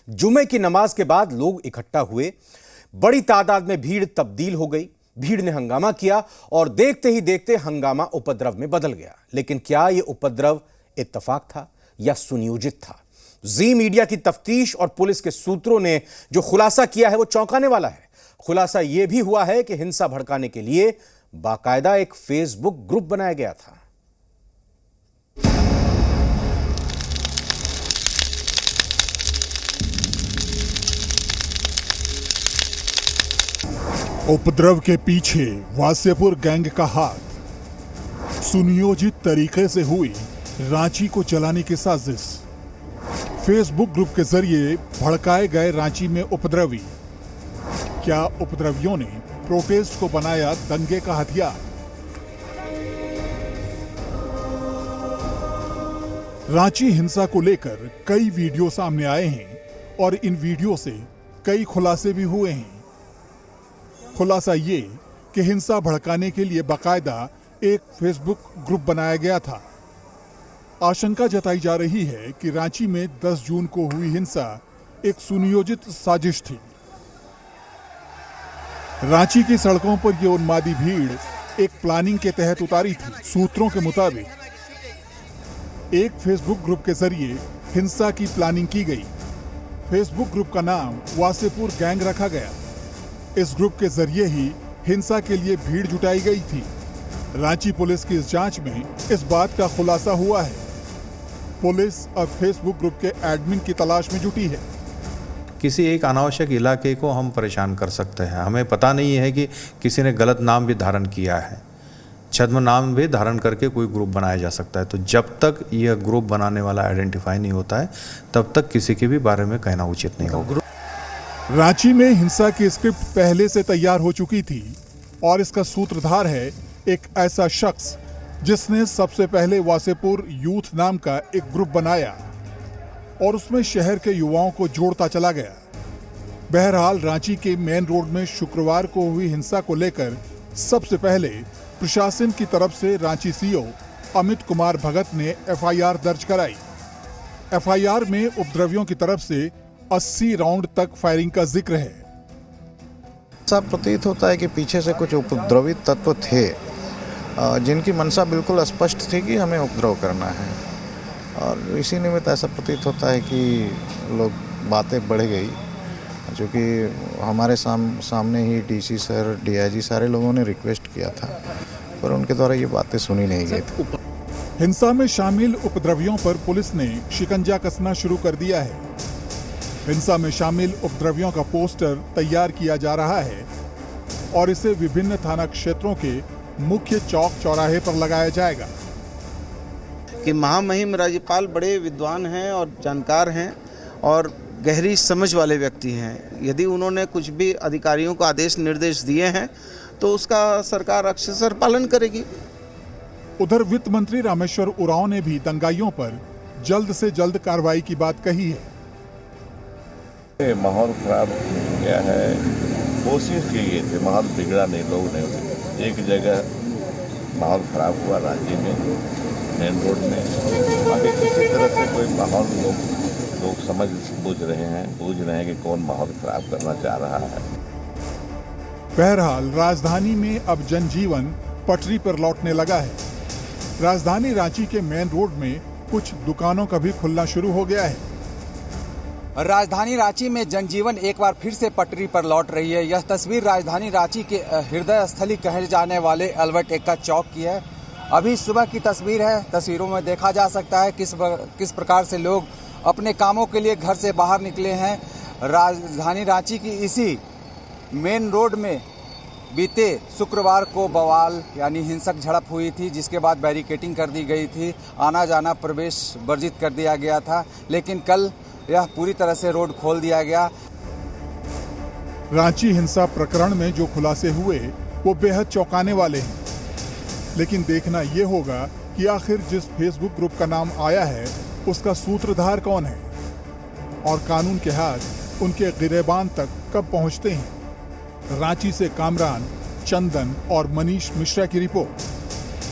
जुमे की नमाज के बाद लोग इकट्ठा हुए। बड़ी तादाद में भीड़ तब्दील हो गई। भीड़ ने हंगामा किया और देखते ही देखते हंगामा उपद्रव में बदल गया। लेकिन क्या यह उपद्रव इत्तेफाक था या सुनियोजित था? जी मीडिया की तफ्तीश और पुलिस के सूत्रों ने जो खुलासा किया है वो चौंकाने वाला है। खुलासा यह भी हुआ है कि हिंसा भड़काने के लिए बाकायदा एक फेसबुक ग्रुप बनाया गया था। उपद्रव के पीछे वासेपुर गैंग का हाथ। सुनियोजित तरीके से हुई रांची को जलाने की साजिश। फेसबुक ग्रुप के जरिए भड़काए गए रांची में उपद्रवी। क्या उपद्रवियों ने प्रोटेस्ट को बनाया दंगे का हथियार? रांची हिंसा को लेकर कई वीडियो सामने आए हैं और इन वीडियो से कई खुलासे भी हुए हैं। खुलासा ये कि हिंसा भड़काने के लिए बाकायदा एक फेसबुक ग्रुप बनाया गया था। आशंका जताई जा रही है कि रांची में 10 जून को हुई हिंसा एक सुनियोजित साजिश थी। रांची की सड़कों पर यह उन्मादी भीड़ एक प्लानिंग के तहत उतारी थी। सूत्रों के मुताबिक एक फेसबुक ग्रुप के जरिए हिंसा की प्लानिंग की गई। फेसबुक ग्रुप का नाम वासेपुर गैंग रखा गया। इस ग्रुप के जरिए ही हिंसा के लिए भीड़ जुटाई गई थी। रांची पुलिस की इस जांच में इस बात का खुलासा हुआ है। पुलिस अब फेसबुक ग्रुप के एडमिन की तलाश में जुटी है। किसी एक अनावश्यक इलाके को हम परेशान कर सकते हैं। हमें पता नहीं है कि किसी ने गलत नाम भी धारण किया है। छद्म नाम भी धारण करके कोई ग्रुप बनाया जा सकता है। तो जब तक यह ग्रुप बनाने वाला आइडेंटिफाई नहीं होता है तब तक किसी के भी बारे में कहना उचित नहीं होगा। रांची में हिंसा की स्क्रिप्ट पहले से तैयार हो चुकी थी और इसका सूत्रधार है एक ऐसा शख्स जिसने सबसे पहले वासेपुर यूथ नाम का एक ग्रुप बनाया और उसमें शहर के युवाओं को जोड़ता चला गया। बहरहाल रांची के मेन रोड में शुक्रवार को हुई हिंसा को लेकर सबसे पहले प्रशासन की तरफ से रांची सीओ अमित कुमार भगत ने एफआईआर दर्ज कराई। एफआईआर में उपद्रवियों की तरफ से 80 राउंड तक फायरिंग का जिक्र है। ऐसा प्रतीत होता है कि पीछे से कुछ उपद्रवी तत्व थे जिनकी मंशा बिल्कुल स्पष्ट थी कि हमें उपद्रव करना है, और इसी निमित्त ऐसा प्रतीत होता है कि लोग बातें बढ़ गई, क्योंकि हमारे सामने ही डीसी सर, डीआईजी सारे लोगों ने रिक्वेस्ट किया था, पर उनके द्वारा ये बातें सुनी नहीं गई थी। हिंसा में शामिल उपद्रवियों पर पुलिस ने शिकंजा कसना शुरू कर दिया है। हिंसा में शामिल उपद्रवियों का पोस्टर तैयार किया जा रहा है और इसे विभिन्न थाना क्षेत्रों के मुख्य चौक चौराहे पर लगाया जाएगा। कि महामहिम राज्यपाल बड़े विद्वान हैं और जानकार हैं और गहरी समझ वाले व्यक्ति हैं। यदि उन्होंने कुछ भी अधिकारियों को आदेश निर्देश दिए हैं तो उसका सरकार अक्षरशः पालन करेगी। उधर वित्त मंत्री रामेश्वर उरांव ने भी दंगाइयों पर जल्द से जल्द कार्रवाई की बात कही है। माहौल खराब क्या है, कोशिश की गई थी, माहौल बिगड़ा नहीं, लोग नहीं। एक जगह माहौल खराब हुआ रांची में मेन रोड में, बाकी किसी तरह से कोई माहौल लोग समझ बूझ रहे हैं कि कौन माहौल खराब करना चाह रहा है। बहरहाल राजधानी में अब जनजीवन पटरी पर लौटने लगा है। राजधानी रांची के मेन रोड में कुछ दुकानों का भी खुलना शुरू हो गया है। राजधानी रांची में जनजीवन एक बार फिर से पटरी पर लौट रही है। यह तस्वीर राजधानी रांची के हृदय स्थली कहे जाने वाले अल्बर्ट एक्का चौक की है। अभी सुबह की तस्वीर है। तस्वीरों में देखा जा सकता है किस प्रकार से लोग अपने कामों के लिए घर से बाहर निकले हैं। राजधानी रांची की इसी मेन रोड में बीते शुक्रवार को बवाल यानी हिंसक झड़प हुई थी, जिसके बाद बैरिकेडिंग कर दी गई थी। आना जाना प्रवेश वर्जित कर दिया गया था, लेकिन कल यह पूरी तरह से रोड खोल दिया गया। रांची हिंसा प्रकरण में जो खुलासे हुए वो बेहद चौंकाने वाले हैं, लेकिन देखना ये होगा कि आखिर जिस फेसबुक ग्रुप का नाम आया है उसका सूत्रधार कौन है और कानून के हाथ उनके गिरेबान तक कब पहुंचते हैं। रांची से कामरान, चंदन और मनीष मिश्रा की रिपोर्ट।